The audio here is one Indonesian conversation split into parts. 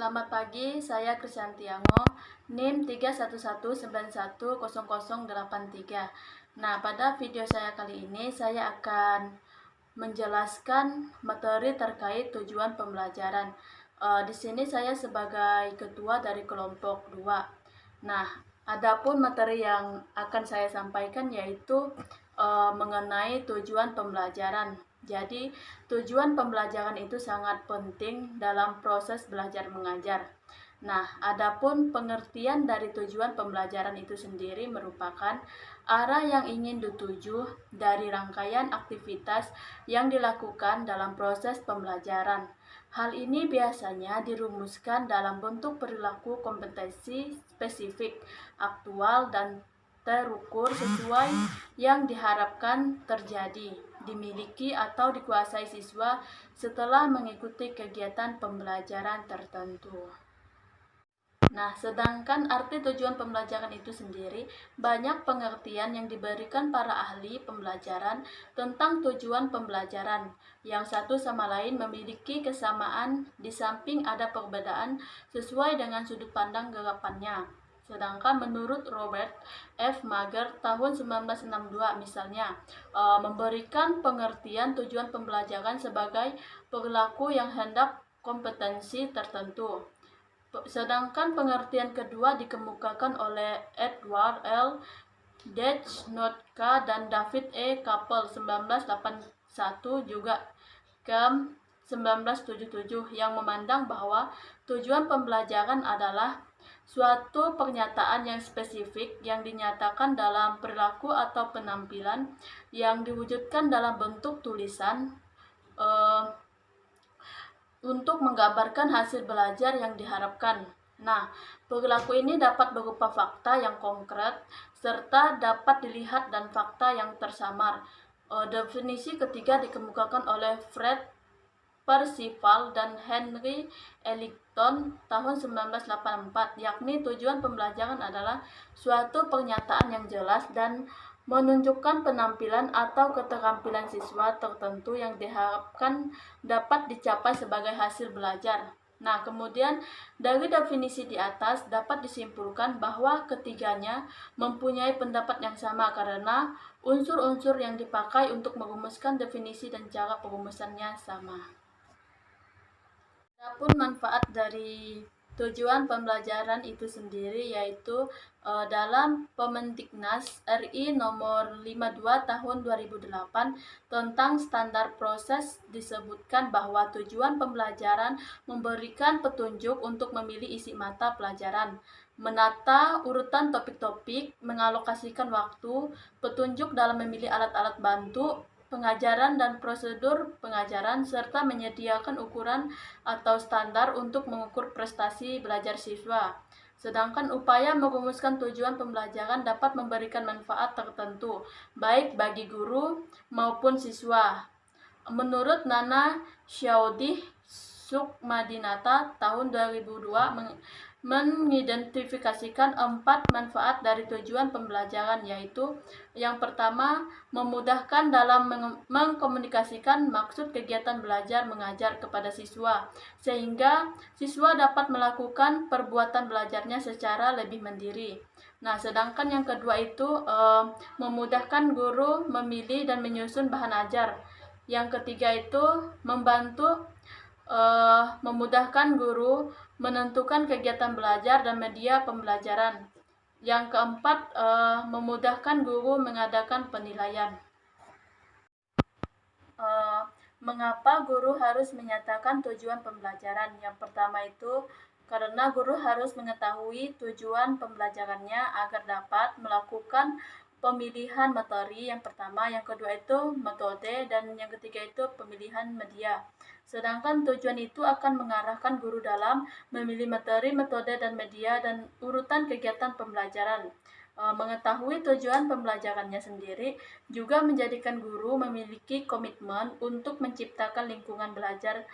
Selamat pagi, saya Krisyantiango, NIM 311910083. Nah, pada video saya kali ini saya akan menjelaskan materi terkait tujuan pembelajaran. Di sini saya sebagai ketua dari kelompok 2. Nah, adapun materi yang akan saya sampaikan yaitu mengenai tujuan pembelajaran. Jadi, tujuan pembelajaran itu sangat penting dalam proses belajar mengajar. Nah, adapun pengertian dari tujuan pembelajaran itu sendiri merupakan arah yang ingin dituju dari rangkaian aktivitas yang dilakukan dalam proses pembelajaran. Hal ini biasanya dirumuskan dalam bentuk perilaku kompetensi spesifik, aktual, dan terukur sesuai yang diharapkan terjadi, dimiliki atau dikuasai siswa setelah mengikuti kegiatan pembelajaran tertentu. Nah, sedangkan arti tujuan pembelajaran itu sendiri, banyak pengertian yang diberikan para ahli pembelajaran tentang tujuan pembelajaran, yang satu sama lain memiliki kesamaan di samping ada perbedaan sesuai dengan sudut pandang gagapannya. Sedangkan menurut Robert F. Mager tahun 1962 misalnya, memberikan pengertian tujuan pembelajaran sebagai perilaku yang hendak kompetensi tertentu. Sedangkan pengertian kedua dikemukakan oleh Edward L. Dechnotka dan David E. Kapel 1981 juga Kem 1977 yang memandang bahwa tujuan pembelajaran adalah suatu pernyataan yang spesifik yang dinyatakan dalam perilaku atau penampilan yang diwujudkan dalam bentuk tulisan untuk menggambarkan hasil belajar yang diharapkan. Nah, perilaku ini dapat berupa fakta yang konkret serta dapat dilihat dan fakta yang tersamar. Definisi ketiga dikemukakan oleh Fred Percival dan Henry Ellington tahun 1984, yakni tujuan pembelajaran adalah suatu pernyataan yang jelas dan menunjukkan penampilan atau keterampilan siswa tertentu yang diharapkan dapat dicapai sebagai hasil belajar. Nah, kemudian dari definisi di atas dapat disimpulkan bahwa ketiganya mempunyai pendapat yang sama karena unsur-unsur yang dipakai untuk merumuskan definisi dan cara perumusannya sama. Adapun manfaat dari tujuan pembelajaran itu sendiri yaitu dalam Permendiknas RI nomor 52 tahun 2008 tentang standar proses disebutkan bahwa tujuan pembelajaran memberikan petunjuk untuk memilih isi mata pelajaran, menata urutan topik-topik, mengalokasikan waktu, petunjuk dalam memilih alat-alat bantu pengajaran dan prosedur pengajaran, serta menyediakan ukuran atau standar untuk mengukur prestasi belajar siswa. Sedangkan upaya merumuskan tujuan pembelajaran dapat memberikan manfaat tertentu, baik bagi guru maupun siswa. Menurut Nana Syaudih Sukmadinata tahun 2002 mengidentifikasikan 4 manfaat dari tujuan pembelajaran, yaitu yang pertama, memudahkan dalam mengkomunikasikan maksud kegiatan belajar mengajar kepada siswa, sehingga siswa dapat melakukan perbuatan belajarnya secara lebih mandiri. Nah, sedangkan yang kedua itu memudahkan guru memilih dan menyusun bahan ajar. Yang ketiga itu memudahkan guru menentukan kegiatan belajar dan media pembelajaran. Yang keempat, memudahkan guru mengadakan penilaian. Mengapa guru harus menyatakan tujuan pembelajaran? Yang pertama itu karena guru harus mengetahui tujuan pembelajarannya agar dapat melakukan pemilihan materi yang pertama, yang kedua itu metode, dan yang ketiga itu pemilihan media. Sedangkan tujuan itu akan mengarahkan guru dalam memilih materi, metode, dan media, dan urutan kegiatan pembelajaran. Mengetahui tujuan pembelajarannya sendiri juga menjadikan guru memiliki komitmen untuk menciptakan lingkungan belajar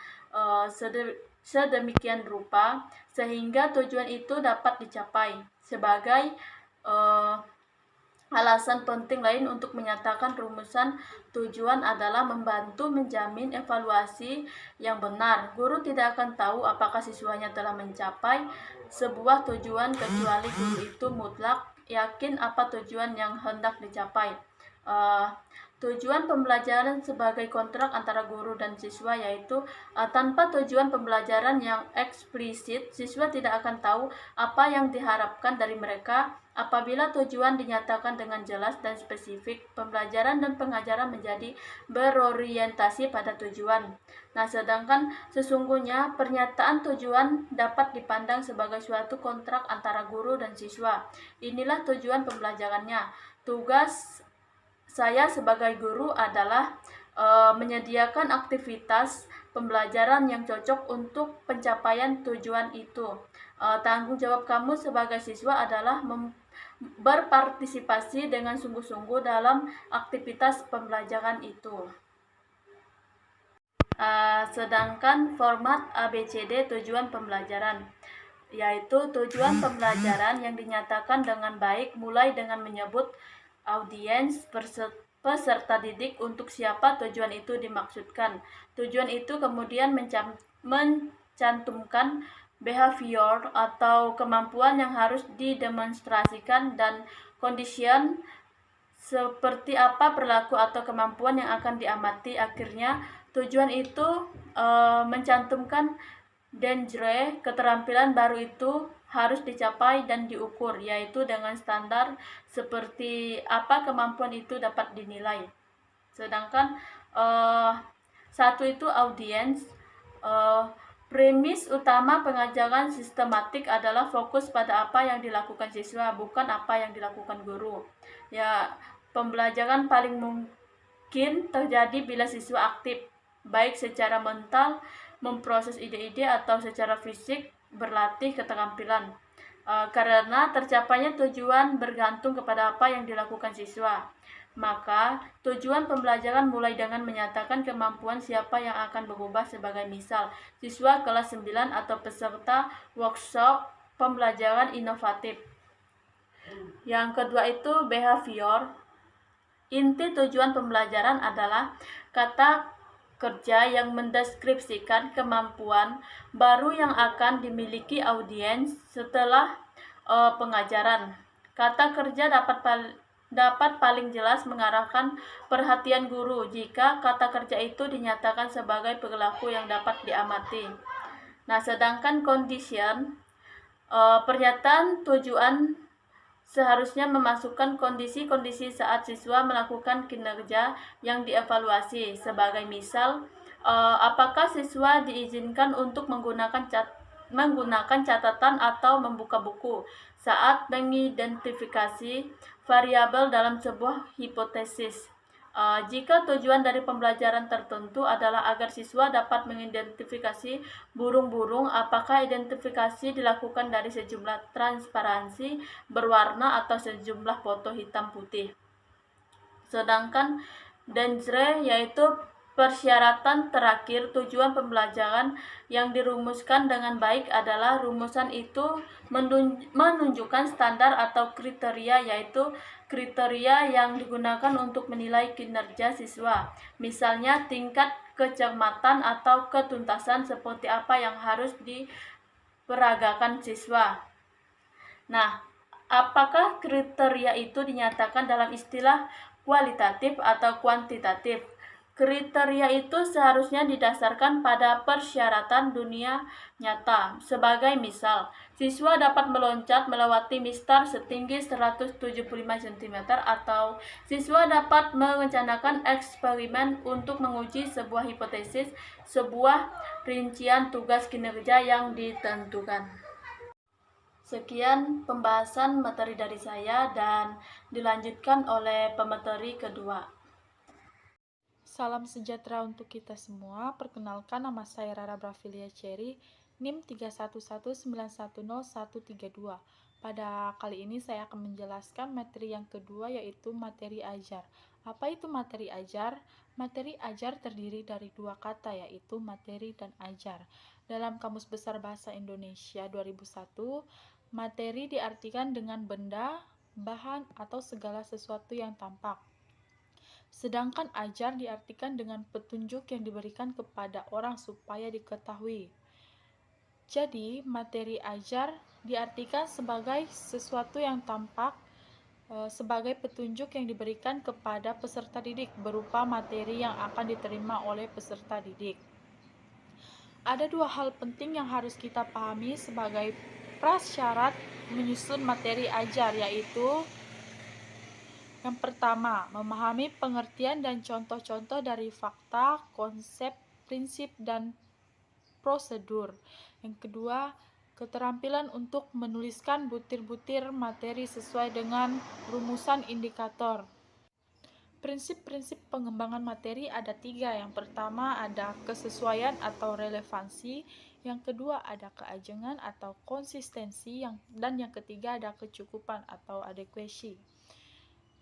sedemikian rupa sehingga tujuan itu dapat dicapai. Sebagai alasan penting lain untuk menyatakan rumusan tujuan adalah membantu menjamin evaluasi yang benar. Guru tidak akan tahu apakah siswanya telah mencapai sebuah tujuan kecuali guru itu mutlak yakin apa tujuan yang hendak dicapai. Tujuan pembelajaran sebagai kontrak antara guru dan siswa, yaitu tanpa tujuan pembelajaran yang eksplisit, siswa tidak akan tahu apa yang diharapkan dari mereka. Apabila tujuan dinyatakan dengan jelas dan spesifik, pembelajaran dan pengajaran menjadi berorientasi pada tujuan. Nah, sedangkan sesungguhnya pernyataan tujuan dapat dipandang sebagai suatu kontrak antara guru dan siswa. Inilah tujuan pembelajarannya. Tugas saya sebagai guru adalah menyediakan aktivitas pembelajaran yang cocok untuk pencapaian tujuan itu. Tanggung jawab kamu sebagai siswa adalah berpartisipasi dengan sungguh-sungguh dalam aktivitas pembelajaran itu. Sedangkan format ABCD tujuan pembelajaran, yaitu tujuan pembelajaran yang dinyatakan dengan baik mulai dengan menyebut audiens, peserta didik, untuk siapa tujuan itu dimaksudkan. Tujuan itu kemudian mencantumkan behavior atau kemampuan yang harus didemonstrasikan dan condition seperti apa perilaku atau kemampuan yang akan diamati. Akhirnya tujuan itu mencantumkan genre, keterampilan baru itu harus dicapai dan diukur, yaitu dengan standar seperti apa kemampuan itu dapat dinilai. Sedangkan satu itu audiens. Premis utama pengajaran sistematik adalah fokus pada apa yang dilakukan siswa, bukan apa yang dilakukan guru. Ya, pembelajaran paling mungkin terjadi bila siswa aktif, baik secara mental, memproses ide-ide, atau secara fisik, berlatih keterampilan. Karena tercapainya tujuan bergantung kepada apa yang dilakukan siswa. Maka tujuan pembelajaran mulai dengan menyatakan kemampuan siapa yang akan berubah, sebagai misal siswa kelas 9 atau peserta workshop pembelajaran inovatif. Yang kedua itu behavior. Inti tujuan pembelajaran adalah kata kerja yang mendeskripsikan kemampuan baru yang akan dimiliki audiens setelah pengajaran. Kata kerja dapat paling jelas mengarahkan perhatian guru jika kata kerja itu dinyatakan sebagai perilaku yang dapat diamati. Nah, sedangkan condition, pernyataan tujuan seharusnya memasukkan kondisi-kondisi saat siswa melakukan kinerja yang dievaluasi, sebagai misal apakah siswa diizinkan untuk menggunakan catatan atau membuka buku saat mengidentifikasi variabel dalam sebuah hipotesis. Jika tujuan dari pembelajaran tertentu adalah agar siswa dapat mengidentifikasi burung-burung, apakah identifikasi dilakukan dari sejumlah transparansi berwarna atau sejumlah foto hitam putih. Sedangkan genre, yaitu persyaratan terakhir tujuan pembelajaran yang dirumuskan dengan baik adalah rumusan itu menunjukkan standar atau kriteria, yaitu kriteria yang digunakan untuk menilai kinerja siswa. Misalnya tingkat kecermatan atau ketuntasan, seperti apa yang harus diperagakan siswa. Nah, apakah kriteria itu dinyatakan dalam istilah kualitatif atau kuantitatif? Kriteria itu seharusnya didasarkan pada persyaratan dunia nyata. Sebagai misal, siswa dapat meloncat melewati mistar setinggi 175 cm, atau siswa dapat merencanakan eksperimen untuk menguji sebuah hipotesis, sebuah rincian tugas kinerja yang ditentukan. Sekian pembahasan materi dari saya dan dilanjutkan oleh pemateri kedua. Salam sejahtera untuk kita semua. Perkenalkan, nama saya Rara Bravilia Cherry, NIM 311910132. Pada kali ini saya akan menjelaskan materi yang kedua, yaitu materi ajar. Apa itu materi ajar? Materi ajar terdiri dari dua kata, yaitu materi dan ajar. Dalam Kamus Besar Bahasa Indonesia 2001, materi diartikan dengan benda, bahan, atau segala sesuatu yang tampak. Sedangkan ajar diartikan dengan petunjuk yang diberikan kepada orang supaya diketahui. Jadi, materi ajar diartikan sebagai sesuatu yang tampak, sebagai petunjuk yang diberikan kepada peserta didik berupa materi yang akan diterima oleh peserta didik. Ada dua hal penting yang harus kita pahami sebagai prasyarat menyusun materi ajar, yaitu yang pertama, memahami pengertian dan contoh-contoh dari fakta, konsep, prinsip, dan prosedur. Yang kedua, keterampilan untuk menuliskan butir-butir materi sesuai dengan rumusan indikator. Prinsip-prinsip pengembangan materi ada 3. Yang pertama ada kesesuaian atau relevansi, yang kedua ada keajengan atau konsistensi, dan yang ketiga ada kecukupan atau adequacy.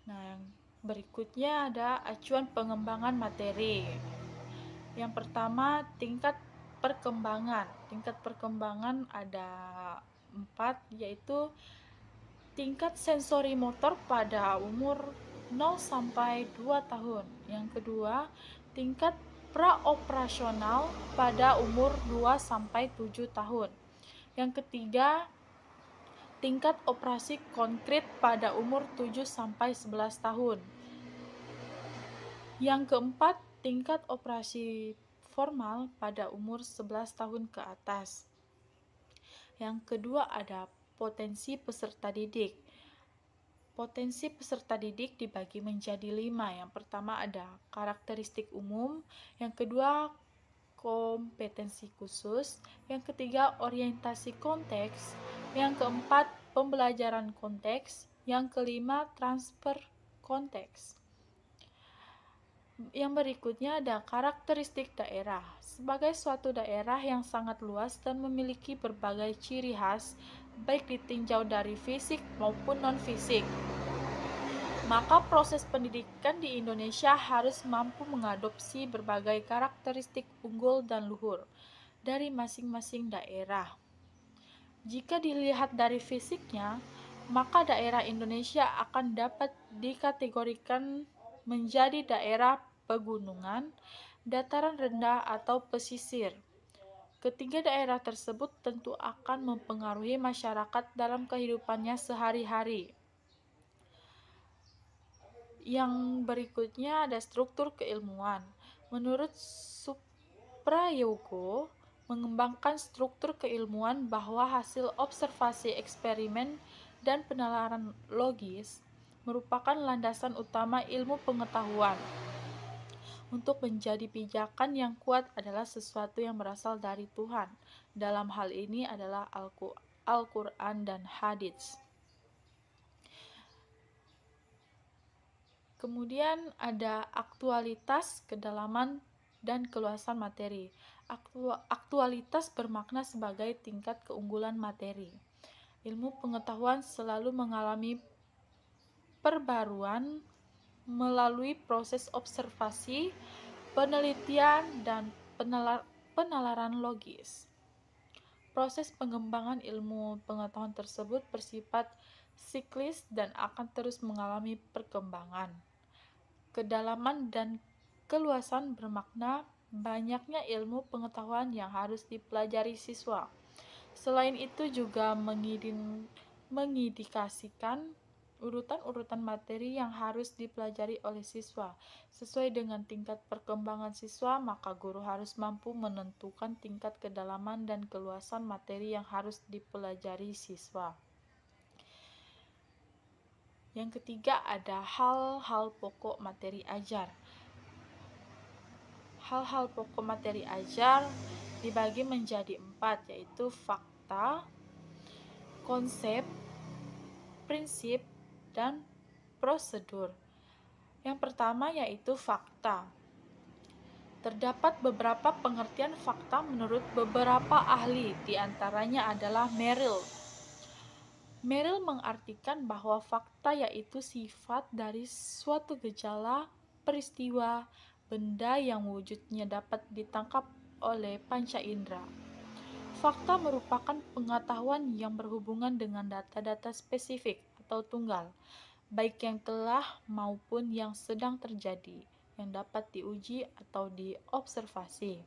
Nah, yang berikutnya ada acuan pengembangan materi. Yang pertama, tingkat perkembangan. Tingkat perkembangan ada 4, yaitu tingkat sensori motor pada umur 0 sampai 2 tahun. Yang kedua, tingkat praoperasional pada umur 2 sampai 7 tahun. Yang ketiga, tingkat operasi konkret pada umur 7 sampai 11 tahun. Yang keempat, tingkat operasi formal pada umur 11 tahun ke atas. Yang kedua ada potensi peserta didik. Potensi peserta didik dibagi menjadi 5. Yang pertama ada karakteristik umum, yang kedua kompetensi khusus, yang ketiga orientasi konteks, yang keempat pembelajaran konteks, yang kelima transfer konteks. Yang berikutnya ada karakteristik daerah. Sebagai suatu daerah yang sangat luas dan memiliki berbagai ciri khas, baik ditinjau dari fisik maupun non-fisik, maka proses pendidikan di Indonesia harus mampu mengadopsi berbagai karakteristik unggul dan luhur dari masing-masing daerah. Jika dilihat dari fisiknya, maka daerah Indonesia akan dapat dikategorikan menjadi daerah pegunungan, dataran rendah, atau pesisir. Ketiga daerah tersebut tentu akan mempengaruhi masyarakat dalam kehidupannya sehari-hari. Yang berikutnya ada struktur keilmuan. Menurut Suprayogo, mengembangkan struktur keilmuan bahwa hasil observasi eksperimen dan penalaran logis merupakan landasan utama ilmu pengetahuan. Untuk menjadi pijakan yang kuat adalah sesuatu yang berasal dari Tuhan. Dalam hal ini adalah Al-Quran dan Hadits. Kemudian ada aktualitas, kedalaman, dan keluasan materi. Aktualitas bermakna sebagai tingkat keunggulan materi. Ilmu pengetahuan selalu mengalami perbaruan melalui proses observasi, penelitian, dan penalaran logis. Proses pengembangan ilmu pengetahuan tersebut bersifat siklis dan akan terus mengalami perkembangan. Kedalaman dan keluasan bermakna banyaknya ilmu pengetahuan yang harus dipelajari siswa. Selain itu juga mengindikasikan urutan-urutan materi yang harus dipelajari oleh siswa. Sesuai dengan tingkat perkembangan siswa, maka guru harus mampu menentukan tingkat kedalaman dan keluasan materi yang harus dipelajari siswa. Yang ketiga ada hal-hal pokok materi ajar. Hal-hal pokok materi ajar dibagi menjadi 4, yaitu fakta, konsep, prinsip, dan prosedur. Yang pertama yaitu fakta. Terdapat beberapa pengertian fakta menurut beberapa ahli, di antaranya adalah Merrill. Merrill mengartikan bahwa fakta yaitu sifat dari suatu gejala, peristiwa, benda yang wujudnya dapat ditangkap oleh panca indera. Fakta merupakan pengetahuan yang berhubungan dengan data-data spesifik atau tunggal, baik yang telah maupun yang sedang terjadi, yang dapat diuji atau diobservasi.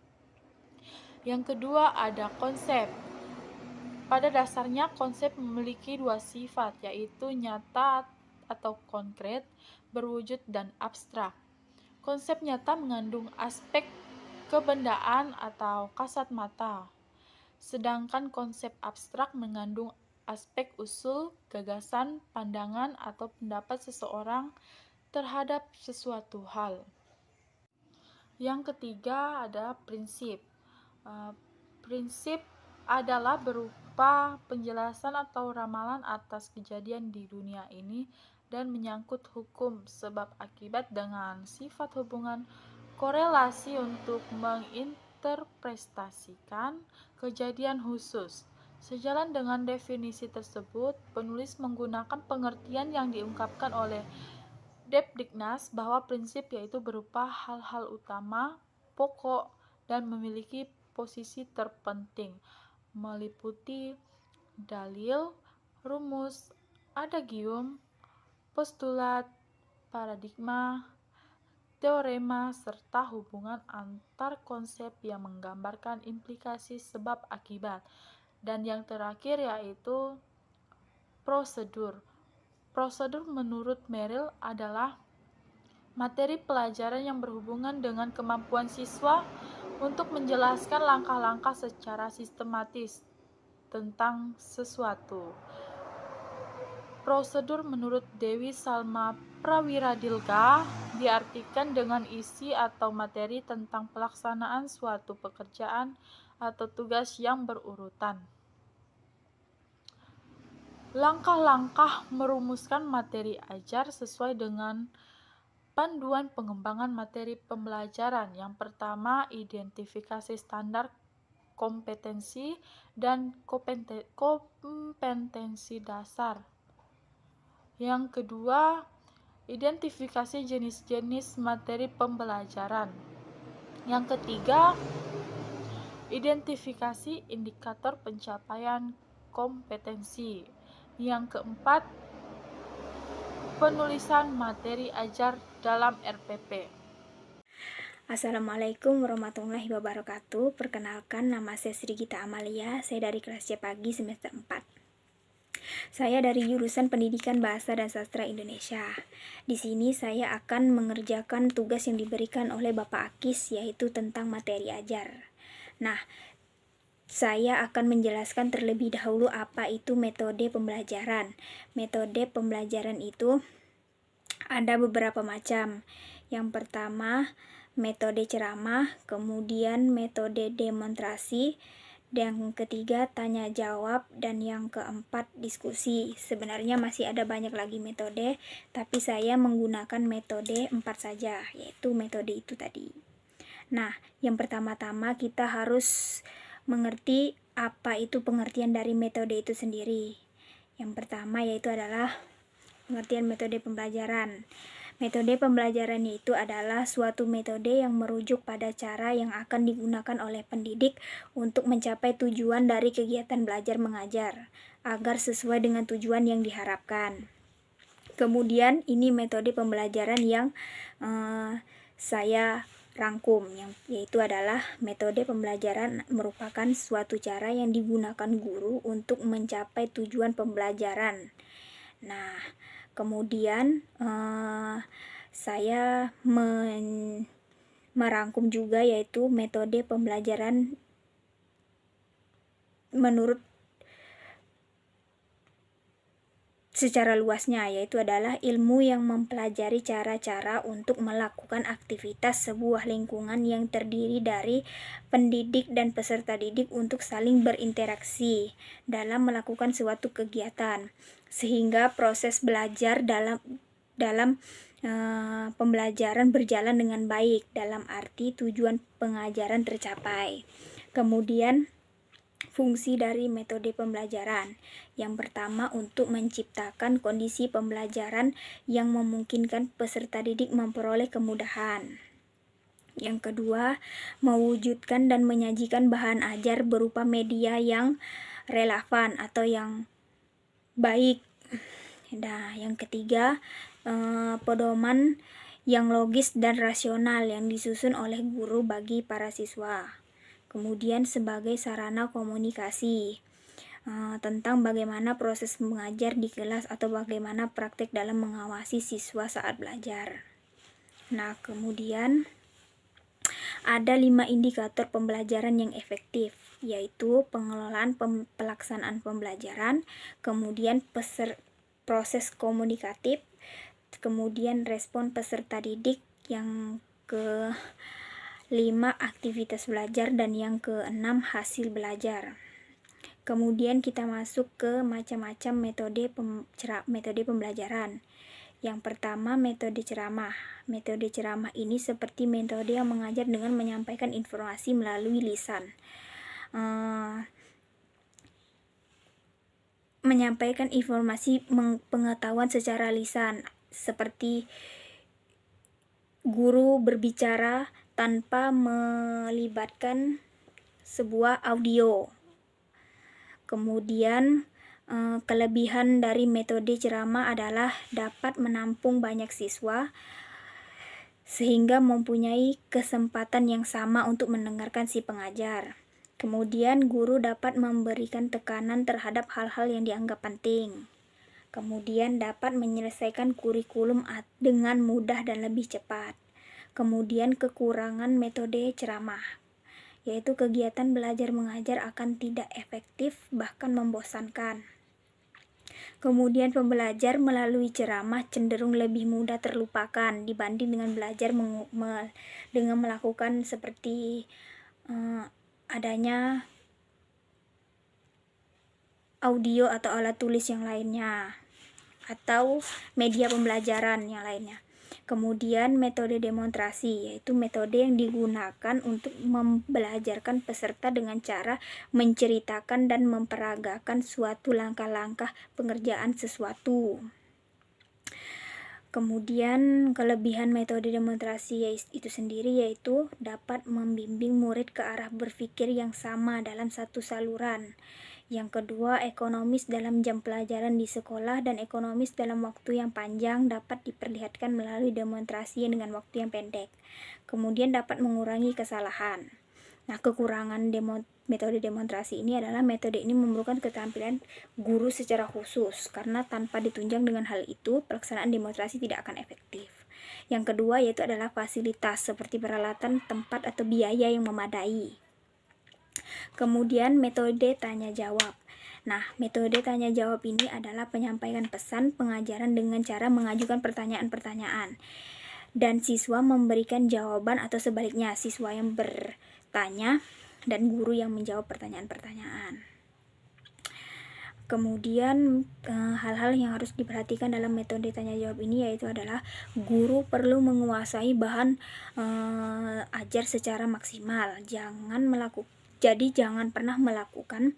Yang kedua ada konsep. Pada dasarnya konsep memiliki dua sifat, yaitu nyata atau konkret, berwujud dan abstrak. Konsep nyata mengandung aspek kebendaan atau kasat mata, sedangkan konsep abstrak mengandung aspek usul, gagasan, pandangan, atau pendapat seseorang terhadap sesuatu hal. Yang ketiga ada prinsip. Prinsip adalah berupa penjelasan atau ramalan atas kejadian di dunia ini dan menyangkut hukum sebab akibat dengan sifat hubungan korelasi untuk menginterpretasikan kejadian khusus. Sejalan dengan definisi tersebut, penulis menggunakan pengertian yang diungkapkan oleh Debdiknas bahwa prinsip yaitu berupa hal-hal utama, pokok, dan memiliki posisi terpenting, meliputi dalil, rumus, adagium, postulat, paradigma, teorema, serta hubungan antar konsep yang menggambarkan implikasi sebab akibat. Dan yang terakhir yaitu prosedur. Prosedur menurut Merrill adalah materi pelajaran yang berhubungan dengan kemampuan siswa untuk menjelaskan langkah-langkah secara sistematis tentang sesuatu. Prosedur menurut Dewi Salma Prawiradilga diartikan dengan isi atau materi tentang pelaksanaan suatu pekerjaan atau tugas yang berurutan. Langkah-langkah merumuskan materi ajar sesuai dengan panduan pengembangan materi pembelajaran. Yang pertama, identifikasi standar kompetensi dan kompetensi dasar. Yang kedua, identifikasi jenis-jenis materi pembelajaran. Yang ketiga, identifikasi indikator pencapaian kompetensi. Yang keempat, penulisan materi ajar dalam RPP. Assalamualaikum warahmatullahi wabarakatuh. Perkenalkan, nama saya Sri Gita Amalia. Saya dari kelas C pagi semester 4. Saya dari jurusan Pendidikan Bahasa dan Sastra Indonesia. Di sini saya akan mengerjakan tugas yang diberikan oleh Bapak Akis, yaitu tentang materi ajar. Nah, saya akan menjelaskan terlebih dahulu apa itu metode pembelajaran. Metode pembelajaran itu ada beberapa macam. Yang pertama, metode ceramah, kemudian metode demonstrasi, yang ketiga tanya jawab, dan yang keempat diskusi. Sebenarnya masih ada banyak lagi metode, tapi saya menggunakan metode 4 saja, yaitu metode itu tadi. Nah, yang pertama-tama kita harus mengerti apa itu pengertian dari metode itu sendiri. Yang pertama yaitu adalah pengertian metode pembelajaran. Metode pembelajaran itu adalah suatu metode yang merujuk pada cara yang akan digunakan oleh pendidik untuk mencapai tujuan dari kegiatan belajar mengajar, agar sesuai dengan tujuan yang diharapkan. Kemudian ini metode pembelajaran yang saya rangkum, yaitu adalah metode pembelajaran merupakan suatu cara yang digunakan guru untuk mencapai tujuan pembelajaran. Nah, kemudian saya merangkum juga yaitu metode pembelajaran menurut secara luasnya, yaitu adalah ilmu yang mempelajari cara-cara untuk melakukan aktivitas sebuah lingkungan yang terdiri dari pendidik dan peserta didik untuk saling berinteraksi dalam melakukan suatu kegiatan, sehingga proses belajar dalam pembelajaran berjalan dengan baik, dalam arti tujuan pengajaran tercapai. Kemudian fungsi dari metode pembelajaran. Yang pertama, untuk menciptakan kondisi pembelajaran yang memungkinkan peserta didik memperoleh kemudahan. Yang kedua, mewujudkan dan menyajikan bahan ajar berupa media yang relevan atau yang baik. Nah, yang ketiga, pedoman yang logis dan rasional yang disusun oleh guru bagi para siswa. Kemudian sebagai sarana komunikasi tentang bagaimana proses mengajar di kelas atau bagaimana praktek dalam mengawasi siswa saat belajar. Nah, kemudian ada 5 indikator pembelajaran yang efektif, yaitu pengelolaan pelaksanaan pembelajaran, kemudian proses komunikatif, kemudian respon peserta didik, yang ke-5 aktivitas belajar, dan yang ke-6 hasil belajar. Kemudian kita masuk ke macam-macam metode pembelajaran. Yang pertama, metode ceramah. Metode ceramah ini seperti metode yang mengajar dengan menyampaikan informasi melalui lisan. Menyampaikan informasi pengetahuan secara lisan, seperti guru berbicara tanpa melibatkan sebuah audio. Kemudian kelebihan dari metode ceramah adalah dapat menampung banyak siswa sehingga mempunyai kesempatan yang sama untuk mendengarkan si pengajar. Kemudian guru dapat memberikan tekanan terhadap hal-hal yang dianggap penting. Kemudian dapat menyelesaikan kurikulum dengan mudah dan lebih cepat. Kemudian kekurangan metode ceramah, yaitu kegiatan belajar mengajar akan tidak efektif, bahkan membosankan. Kemudian pembelajar melalui ceramah cenderung lebih mudah terlupakan dibanding dengan belajar dengan melakukan seperti adanya audio atau alat tulis yang lainnya, atau media pembelajaran yang lainnya. Kemudian metode demonstrasi, yaitu metode yang digunakan untuk membelajarkan peserta dengan cara menceritakan dan memperagakan suatu langkah-langkah pengerjaan sesuatu. Kemudian kelebihan metode demonstrasi itu sendiri yaitu dapat membimbing murid ke arah berpikir yang sama dalam satu saluran. Yang kedua, ekonomis dalam jam pelajaran di sekolah dan ekonomis dalam waktu yang panjang dapat diperlihatkan melalui demonstrasi dengan waktu yang pendek. Kemudian dapat mengurangi kesalahan. Nah, kekurangan metode demonstrasi ini adalah metode ini memerlukan keterampilan guru secara khusus, karena tanpa ditunjang dengan hal itu, pelaksanaan demonstrasi tidak akan efektif. Yang kedua yaitu adalah fasilitas seperti peralatan, tempat, atau biaya yang memadai. Kemudian metode tanya jawab. Nah, metode tanya jawab ini adalah penyampaian pesan pengajaran dengan cara mengajukan pertanyaan-pertanyaan, dan siswa memberikan jawaban, atau sebaliknya, siswa yang bertanya dan guru yang menjawab pertanyaan-pertanyaan. Kemudian hal-hal yang harus diperhatikan dalam metode tanya jawab ini yaitu adalah guru perlu menguasai bahan ajar secara maksimal. Jadi jangan pernah melakukan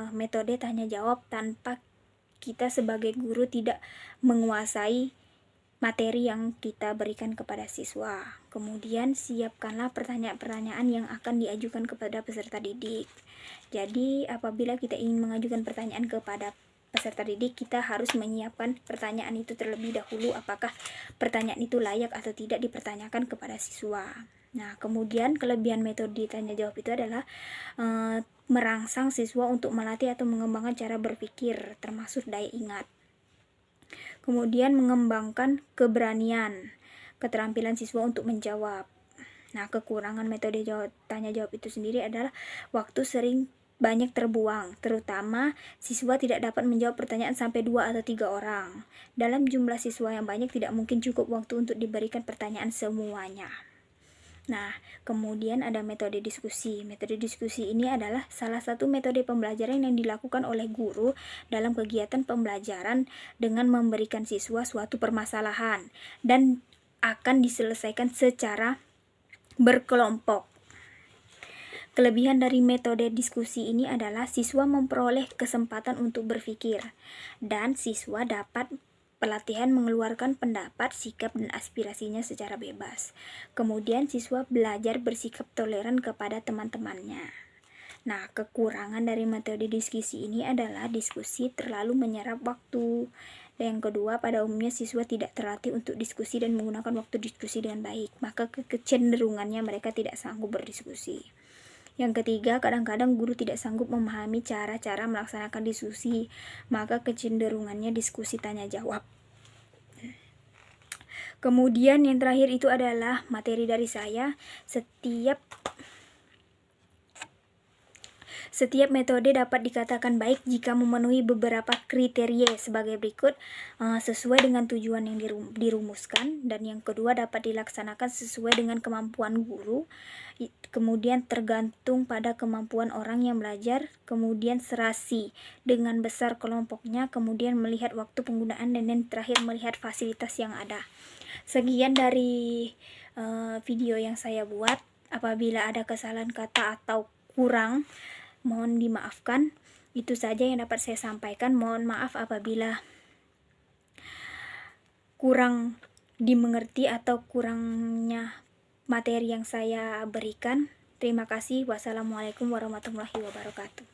metode tanya jawab tanpa kita sebagai guru tidak menguasai materi yang kita berikan kepada siswa. Kemudian siapkanlah pertanyaan-pertanyaan yang akan diajukan kepada peserta didik. Jadi apabila kita ingin mengajukan pertanyaan kepada peserta didik, kita harus menyiapkan pertanyaan itu terlebih dahulu, apakah pertanyaan itu layak atau tidak dipertanyakan kepada siswa. Nah, kemudian kelebihan metode tanya jawab itu adalah merangsang siswa untuk melatih atau mengembangkan cara berpikir, termasuk daya ingat. Kemudian mengembangkan keberanian, keterampilan siswa untuk menjawab. Nah, kekurangan metode tanya jawab itu sendiri adalah waktu sering banyak terbuang, terutama siswa tidak dapat menjawab pertanyaan sampai 2 atau 3 orang. Dalam jumlah siswa yang banyak tidak mungkin cukup waktu untuk diberikan pertanyaan semuanya. Nah, kemudian ada metode diskusi. Metode diskusi ini adalah salah satu metode pembelajaran yang dilakukan oleh guru dalam kegiatan pembelajaran dengan memberikan siswa suatu permasalahan dan akan diselesaikan secara berkelompok. Kelebihan dari metode diskusi ini adalah siswa memperoleh kesempatan untuk berpikir dan siswa dapat pelatihan mengeluarkan pendapat, sikap, dan aspirasinya secara bebas. Kemudian siswa belajar bersikap toleran kepada teman-temannya. Nah, kekurangan dari metode diskusi ini adalah diskusi terlalu menyerap waktu. Dan yang kedua, pada umumnya siswa tidak terlatih untuk diskusi dan menggunakan waktu diskusi dengan baik, maka kecenderungannya mereka tidak sanggup berdiskusi. Yang ketiga, kadang-kadang guru tidak sanggup memahami cara-cara melaksanakan diskusi, maka kecenderungannya diskusi tanya jawab. Kemudian yang terakhir itu adalah materi dari saya. Setiap metode dapat dikatakan baik jika memenuhi beberapa kriteria sebagai berikut: sesuai dengan tujuan yang dirumuskan, dan yang kedua dapat dilaksanakan sesuai dengan kemampuan guru, kemudian tergantung pada kemampuan orang yang belajar, kemudian serasi dengan besar kelompoknya, kemudian melihat waktu penggunaan, dan yang terakhir melihat fasilitas yang ada. Sekian dari video yang saya buat. Apabila ada kesalahan kata atau kurang, mohon dimaafkan. Itu saja yang dapat saya sampaikan. Mohon maaf apabila kurang dimengerti atau kurangnya materi yang saya berikan. Terima kasih. Wassalamualaikum warahmatullahi wabarakatuh.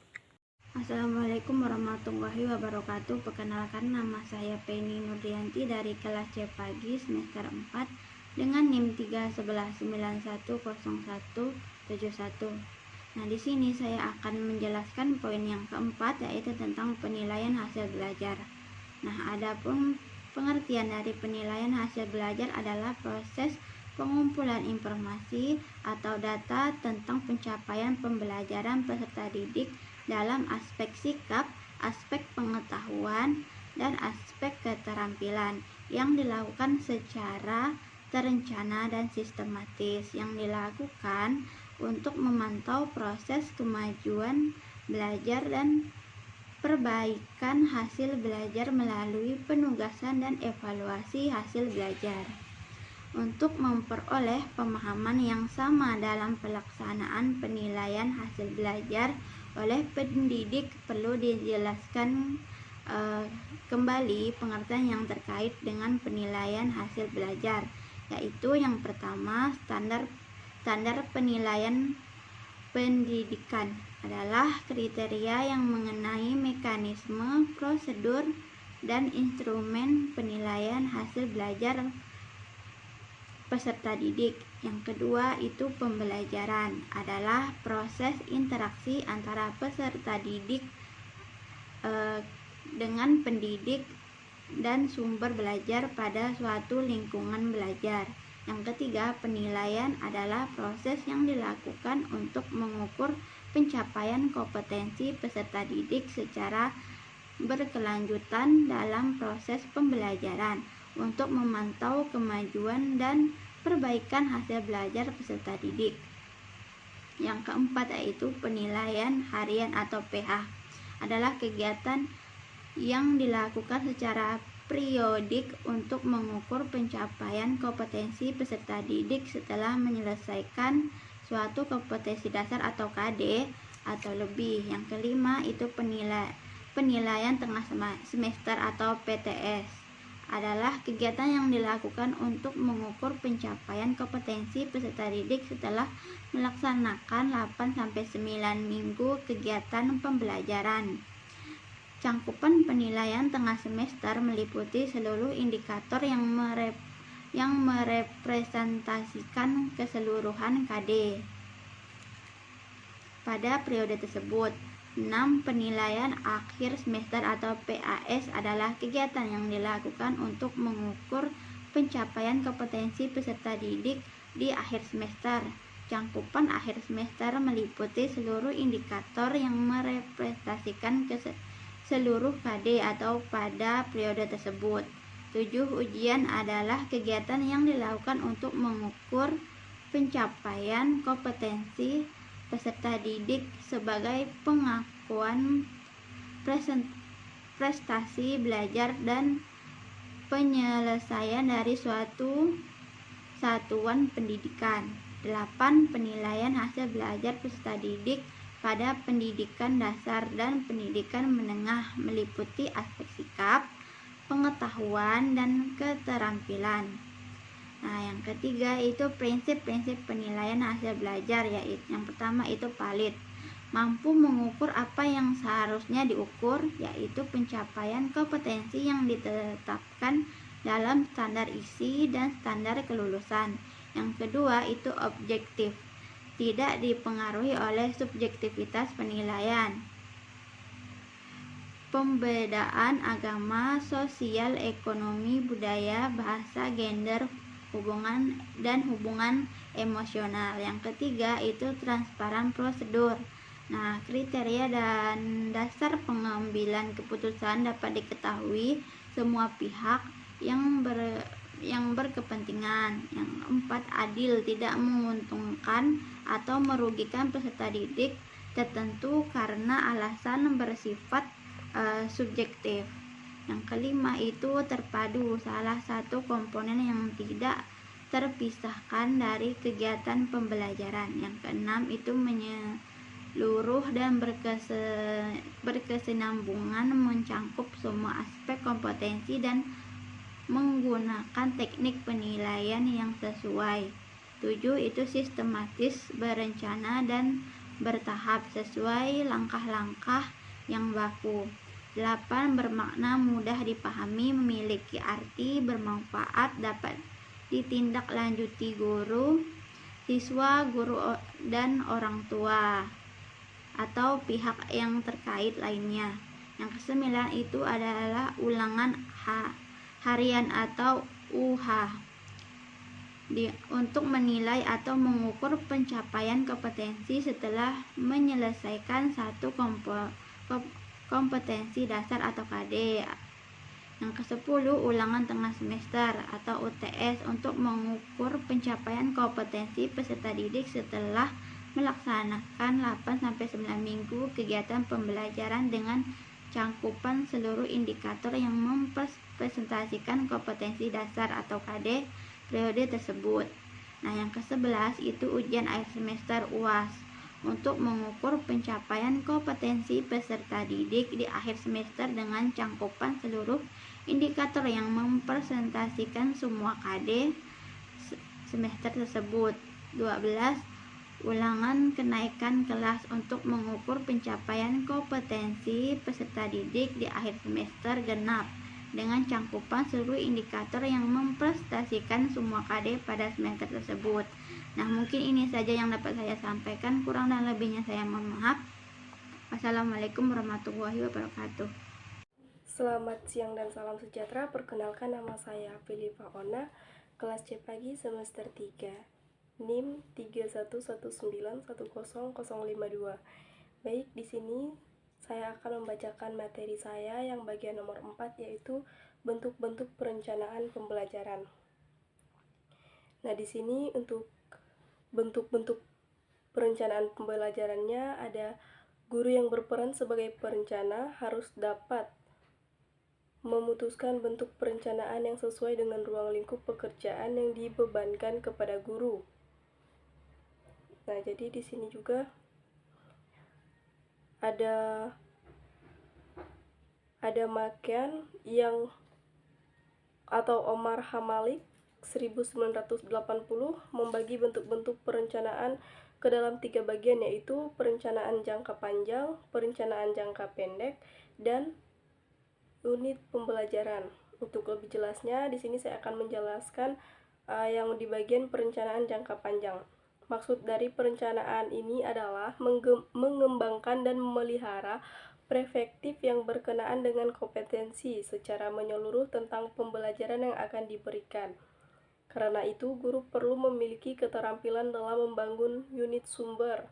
Assalamualaikum warahmatullahi wabarakatuh. Perkenalkan, nama saya Penny Nurdianti dari kelas C pagi semester 4 dengan NIM 311910171. Nah, di sini saya akan menjelaskan poin yang keempat, yaitu tentang penilaian hasil belajar. Nah, adapun pengertian dari penilaian hasil belajar adalah proses pengumpulan informasi atau data tentang pencapaian pembelajaran peserta didik dalam aspek sikap, aspek pengetahuan, dan aspek keterampilan yang dilakukan secara terencana dan sistematis, yang dilakukan untuk memantau proses kemajuan belajar dan perbaikan hasil belajar melalui penugasan dan evaluasi hasil belajar. Untuk memperoleh pemahaman yang sama dalam pelaksanaan penilaian hasil belajar oleh pendidik, perlu dijelaskan kembali pengertian yang terkait dengan penilaian hasil belajar, yaitu yang pertama, standar penilaian pendidikan adalah kriteria yang mengenai mekanisme, prosedur, dan instrumen penilaian hasil belajar peserta didik. Yang kedua itu pembelajaran adalah proses interaksi antara peserta didik dengan pendidik dan sumber belajar pada suatu lingkungan belajar. Yang ketiga, penilaian adalah proses yang dilakukan untuk mengukur pencapaian kompetensi peserta didik secara berkelanjutan dalam proses pembelajaran untuk memantau kemajuan dan perbaikan hasil belajar peserta didik. Yang keempat yaitu penilaian harian atau PH adalah kegiatan yang dilakukan secara periodik untuk mengukur pencapaian kompetensi peserta didik setelah menyelesaikan suatu kompetensi dasar atau KD atau lebih. Yang kelima itu penilaian tengah semester atau PTS adalah kegiatan yang dilakukan untuk mengukur pencapaian kompetensi peserta didik setelah melaksanakan 8-9 minggu kegiatan pembelajaran. Cangkupan penilaian tengah semester meliputi seluruh indikator yang merepresentasikan keseluruhan KD pada periode tersebut. 6. Penilaian akhir semester atau PAS adalah kegiatan yang dilakukan untuk mengukur pencapaian kompetensi peserta didik di akhir semester. Cangkupan akhir semester meliputi seluruh indikator yang merepresentasikan seluruh KD atau pada periode tersebut. 7. Ujian adalah kegiatan yang dilakukan untuk mengukur pencapaian kompetensi peserta didik sebagai pengakuan prestasi belajar dan penyelesaian dari suatu satuan pendidikan. 8. Penilaian hasil belajar peserta didik pada pendidikan dasar dan pendidikan menengah meliputi aspek sikap, pengetahuan, dan keterampilan. Nah, yang ketiga itu prinsip-prinsip penilaian hasil belajar, yaitu yang pertama itu PALID. mampu mengukur apa yang seharusnya diukur, yaitu pencapaian kompetensi yang ditetapkan dalam standar isi dan standar kelulusan. Yang kedua itu objektif, tidak dipengaruhi oleh subjektivitas penilaian. Pembedaan agama, sosial, ekonomi, budaya, bahasa, gender, hubungan emosional. Yang ketiga itu transparan prosedur. Nah, kriteria dan dasar pengambilan keputusan dapat diketahui semua pihak yang berkepentingan. Yang empat, adil, tidak menguntungkan atau merugikan peserta didik tertentu karena alasan bersifat subjektif. Yang kelima itu terpadu, salah satu komponen yang tidak terpisahkan dari kegiatan pembelajaran. Yang keenam itu menyeluruh dan berkesinambungan, mencangkup semua aspek kompetensi dan menggunakan teknik penilaian yang sesuai. 7 itu sistematis, berencana dan bertahap sesuai langkah-langkah yang baku. 8 bermakna, mudah dipahami, memiliki arti, bermanfaat, dapat ditindaklanjuti guru, siswa, guru dan orang tua atau pihak yang terkait lainnya. Yang kesembilan itu adalah ulangan harian atau UH untuk menilai atau mengukur pencapaian kompetensi setelah menyelesaikan satu kompetensi dasar atau KD. Yang ke-10 ulangan tengah semester atau UTS untuk mengukur pencapaian kompetensi peserta didik setelah melaksanakan 8-9 minggu kegiatan pembelajaran dengan cangkupan seluruh indikator yang mempresentasikan kompetensi dasar atau KD periode tersebut. Nah, yang ke-11 itu ujian akhir semester UAS untuk mengukur pencapaian kompetensi peserta didik di akhir semester dengan cangkupan seluruh indikator yang mempresentasikan semua KD semester tersebut. 12 ulangan kenaikan kelas untuk mengukur pencapaian kompetensi peserta didik di akhir semester genap dengan cangkupan seluruh indikator yang mempresentasikan semua KD pada semester tersebut. Nah, mungkin ini saja yang dapat saya sampaikan, kurang dan lebihnya saya mohon maaf. Wassalamualaikum warahmatullahi wabarakatuh. Selamat siang dan salam sejahtera. Perkenalkan, nama saya Filipa Ona, kelas C pagi semester 3, NIM 3119100052. Baik, di sini saya akan membacakan materi saya yang bagian nomor 4, yaitu bentuk-bentuk perencanaan pembelajaran. Nah, di sini untuk bentuk-bentuk perencanaan pembelajarannya ada guru yang berperan sebagai perencana harus dapat memutuskan bentuk perencanaan yang sesuai dengan ruang lingkup pekerjaan yang dibebankan kepada guru. Nah, jadi di sini juga ada Makian yang atau Omar Hamalik 1980 membagi bentuk-bentuk perencanaan ke dalam 3 bagian, yaitu perencanaan jangka panjang, perencanaan jangka pendek, dan unit pembelajaran. Untuk lebih jelasnya, di sini saya akan menjelaskan yang di bagian perencanaan jangka panjang. Maksud dari perencanaan ini adalah mengembangkan dan memelihara perspektif yang berkenaan dengan kompetensi secara menyeluruh tentang pembelajaran yang akan diberikan. Karena itu, guru perlu memiliki keterampilan dalam membangun unit sumber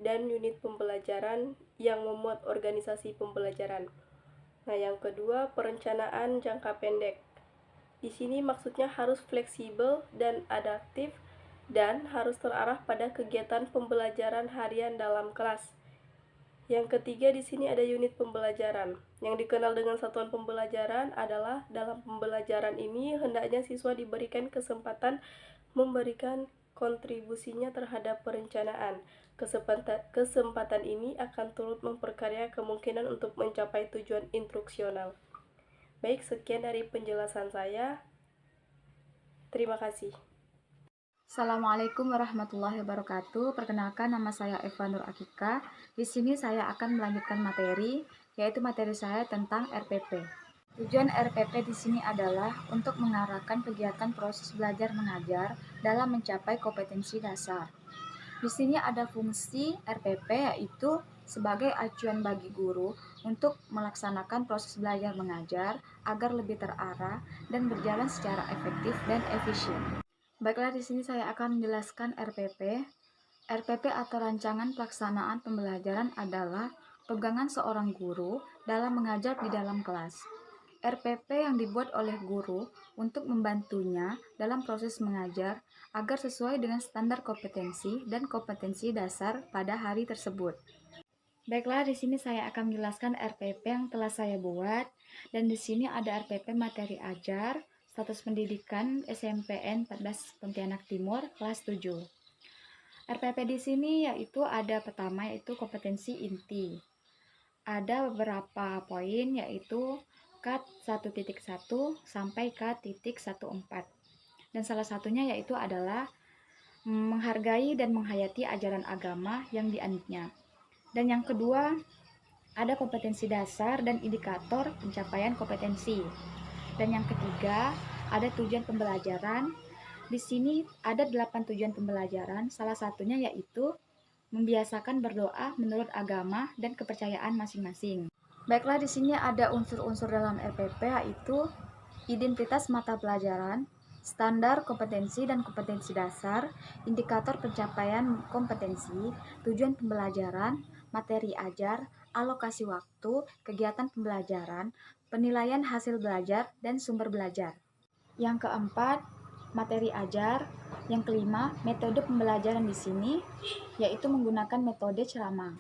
dan unit pembelajaran yang memuat organisasi pembelajaran. Nah, yang kedua, perencanaan jangka pendek. Di sini maksudnya harus fleksibel dan adaptif dan harus terarah pada kegiatan pembelajaran harian dalam kelas. Yang ketiga, di sini ada unit pembelajaran. Yang dikenal dengan satuan pembelajaran adalah dalam pembelajaran ini hendaknya siswa diberikan kesempatan memberikan kontribusinya terhadap perencanaan. Kesempatan ini akan turut memperkaya kemungkinan untuk mencapai tujuan instruksional. Baik, sekian dari penjelasan saya. Terima kasih. Assalamualaikum warahmatullahi wabarakatuh. Perkenalkan, nama saya Eva Nur Akika. Di sini saya akan melanjutkan materi, yaitu materi saya tentang RPP. Tujuan RPP di sini adalah untuk mengarahkan kegiatan proses belajar mengajar dalam mencapai kompetensi dasar. Di sini ada fungsi RPP, yaitu sebagai acuan bagi guru untuk melaksanakan proses belajar mengajar agar lebih terarah dan berjalan secara efektif dan efisien. Baiklah, di sini saya akan menjelaskan RPP. RPP atau rancangan pelaksanaan pembelajaran adalah pegangan seorang guru dalam mengajar di dalam kelas. RPP yang dibuat oleh guru untuk membantunya dalam proses mengajar agar sesuai dengan standar kompetensi dan kompetensi dasar pada hari tersebut. Baiklah, di sini saya akan menjelaskan RPP yang telah saya buat, dan di sini ada RPP materi ajar, status pendidikan SMPN 14 Pontianak Timur kelas 7. RPP di sini yaitu ada pertama yaitu kompetensi inti. Ada beberapa poin yaitu KAT 1.1 sampai KAT.14. Dan salah satunya yaitu adalah menghargai dan menghayati ajaran agama yang dianutnya. Dan yang kedua, ada kompetensi dasar dan indikator pencapaian kompetensi. Dan yang ketiga, ada tujuan pembelajaran. Di sini ada 8 tujuan pembelajaran, salah satunya yaitu membiasakan berdoa menurut agama dan kepercayaan masing-masing. Baiklah, di sini ada unsur-unsur dalam RPP yaitu identitas mata pelajaran, standar kompetensi dan kompetensi dasar, indikator pencapaian kompetensi, tujuan pembelajaran, materi ajar, alokasi waktu, kegiatan pembelajaran, penilaian hasil belajar, dan sumber belajar. Yang keempat, materi ajar. Yang kelima, metode pembelajaran di sini, yaitu menggunakan metode ceramah.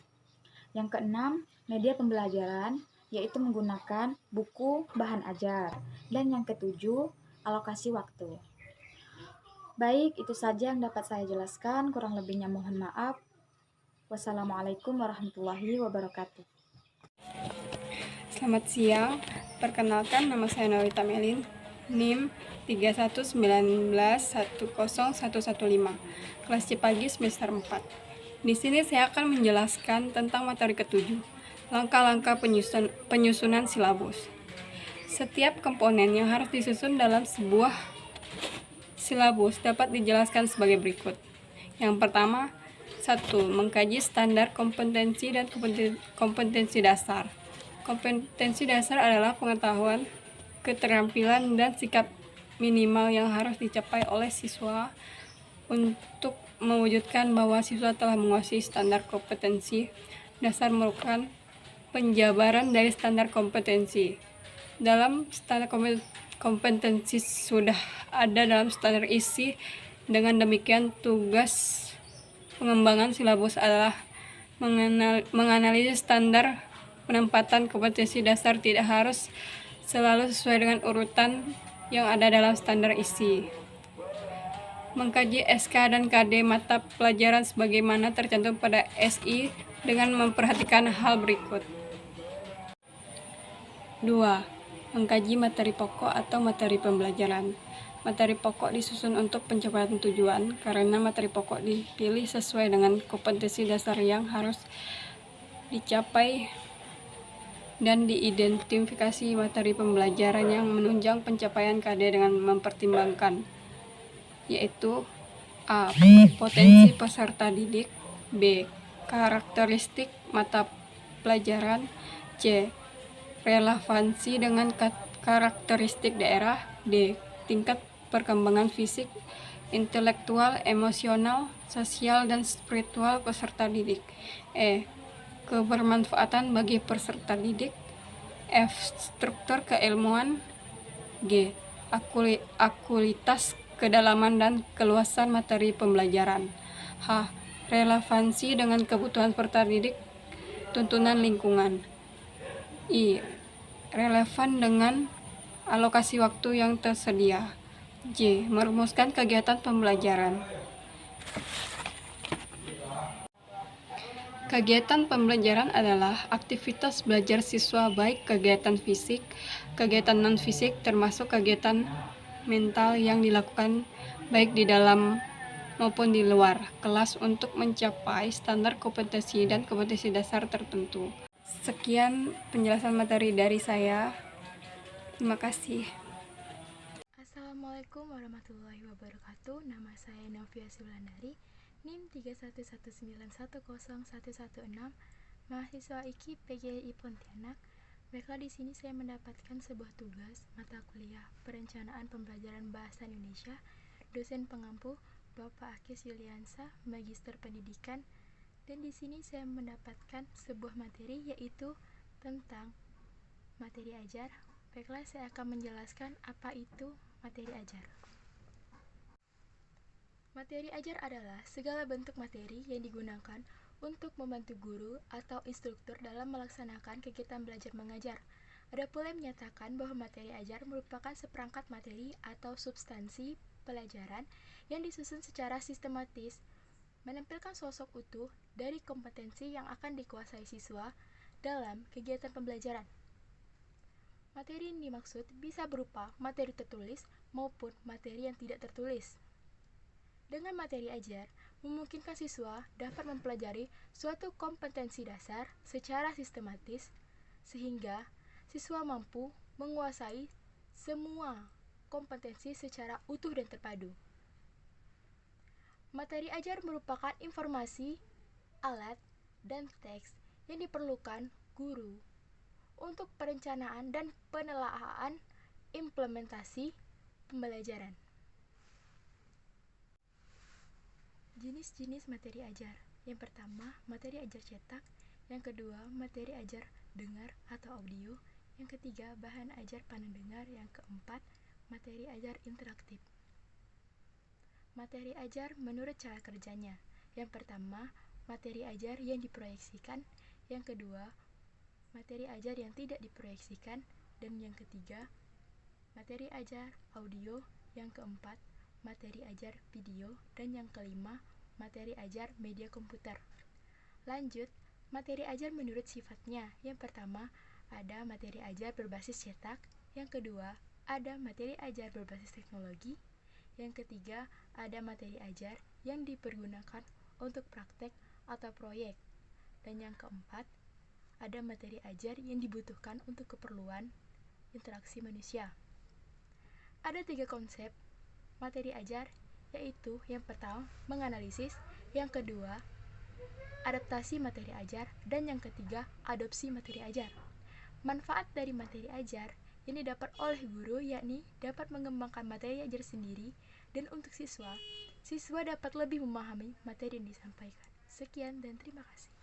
Yang keenam, media pembelajaran, yaitu menggunakan buku, bahan ajar. Dan yang ketujuh, alokasi waktu. Baik, itu saja yang dapat saya jelaskan. Kurang lebihnya mohon maaf. Wassalamualaikum warahmatullahi wabarakatuh. Selamat siang, perkenalkan nama saya Nawita Melin, NIM 31911010115, kelas C pagi semester 4. Di sini saya akan menjelaskan tentang materi ke-7, langkah-langkah penyusunan silabus. Setiap komponen yang harus disusun dalam sebuah silabus dapat dijelaskan sebagai berikut. Yang pertama, 1. Mengkaji standar kompetensi dan kompetensi dasar. Kompetensi dasar adalah pengetahuan, keterampilan, dan sikap minimal yang harus dicapai oleh siswa untuk mewujudkan bahwa siswa telah menguasai standar kompetensi. Dasar merupakan penjabaran dari standar kompetensi. Dalam standar kompetensi sudah ada dalam standar isi. Dengan demikian, tugas pengembangan silabus adalah menganalisis standar penempatan kompetensi dasar tidak harus selalu sesuai dengan urutan yang ada dalam standar isi. Mengkaji SK dan KD mata pelajaran sebagaimana tercantum pada SI dengan memperhatikan hal berikut. 2. Mengkaji materi pokok atau materi pembelajaran. Materi pokok disusun untuk pencapaian tujuan karena materi pokok dipilih sesuai dengan kompetensi dasar yang harus dicapai dan diidentifikasi materi pembelajaran yang menunjang pencapaian KD dengan mempertimbangkan, yaitu A. Potensi peserta didik, B. Karakteristik mata pelajaran, C. Relevansi dengan karakteristik daerah, D. Tingkat perkembangan fisik, intelektual, emosional, sosial, dan spiritual peserta didik, E. Kebermanfaatan bagi peserta didik, F. Struktur keilmuan, G. Akulitas, kedalaman, dan keluasan materi pembelajaran, H. Relevansi dengan kebutuhan peserta didik, tuntunan lingkungan, I. Relevan dengan alokasi waktu yang tersedia, J. Merumuskan kegiatan pembelajaran. Kegiatan pembelajaran adalah aktivitas belajar siswa baik kegiatan fisik, kegiatan non-fisik, termasuk kegiatan mental yang dilakukan baik di dalam maupun di luar kelas untuk mencapai standar kompetensi dan kompetensi dasar tertentu. Sekian penjelasan materi dari saya. Terima kasih. Assalamualaikum warahmatullahi wabarakatuh. Nama saya Novia Sulandari, NIM 311910116, mahasiswa IKI PGRI Pontianak. Baiklah, di sini saya mendapatkan sebuah tugas mata kuliah Perencanaan Pembelajaran Bahasa Indonesia, dosen pengampu Bapak Akis Yuliansa, Magister Pendidikan. Dan di sini saya mendapatkan sebuah materi, yaitu tentang materi ajar. Baiklah, saya akan menjelaskan apa itu materi ajar. Materi ajar adalah segala bentuk materi yang digunakan untuk membantu guru atau instruktur dalam melaksanakan kegiatan belajar mengajar. Ada pula yang menyatakan bahwa materi ajar merupakan seperangkat materi atau substansi pelajaran yang disusun secara sistematis, menampilkan sosok utuh dari kompetensi yang akan dikuasai siswa dalam kegiatan pembelajaran. Materi yang dimaksud bisa berupa materi tertulis maupun materi yang tidak tertulis. Dengan materi ajar, memungkinkan siswa dapat mempelajari suatu kompetensi dasar secara sistematis, sehingga siswa mampu menguasai semua kompetensi secara utuh dan terpadu. Materi ajar merupakan informasi, alat, dan teks yang diperlukan guru untuk perencanaan dan penelaahan implementasi pembelajaran. Jenis-jenis materi ajar. Yang pertama, materi ajar cetak. Yang kedua, materi ajar dengar atau audio. Yang ketiga, bahan ajar pandang dengar. Yang keempat, materi ajar interaktif. Materi ajar menurut cara kerjanya. Yang pertama, materi ajar yang diproyeksikan. Yang kedua, materi ajar yang tidak diproyeksikan. Dan yang ketiga, materi ajar audio. Yang keempat, materi ajar video. Dan yang kelima, materi ajar media komputer. Lanjut, materi ajar menurut sifatnya. Yang pertama, ada materi ajar berbasis cetak. Yang kedua, ada materi ajar berbasis teknologi. Yang ketiga, ada materi ajar yang dipergunakan untuk praktek atau proyek. Dan yang keempat, ada materi ajar yang dibutuhkan untuk keperluan interaksi manusia. Ada 3 konsep materi ajar, yaitu yang pertama, menganalisis, yang kedua, adaptasi materi ajar, dan yang ketiga, adopsi materi ajar. Manfaat dari materi ajar yang didapat oleh guru yakni dapat mengembangkan materi ajar sendiri, dan untuk siswa dapat lebih memahami materi yang disampaikan. Sekian dan terima kasih.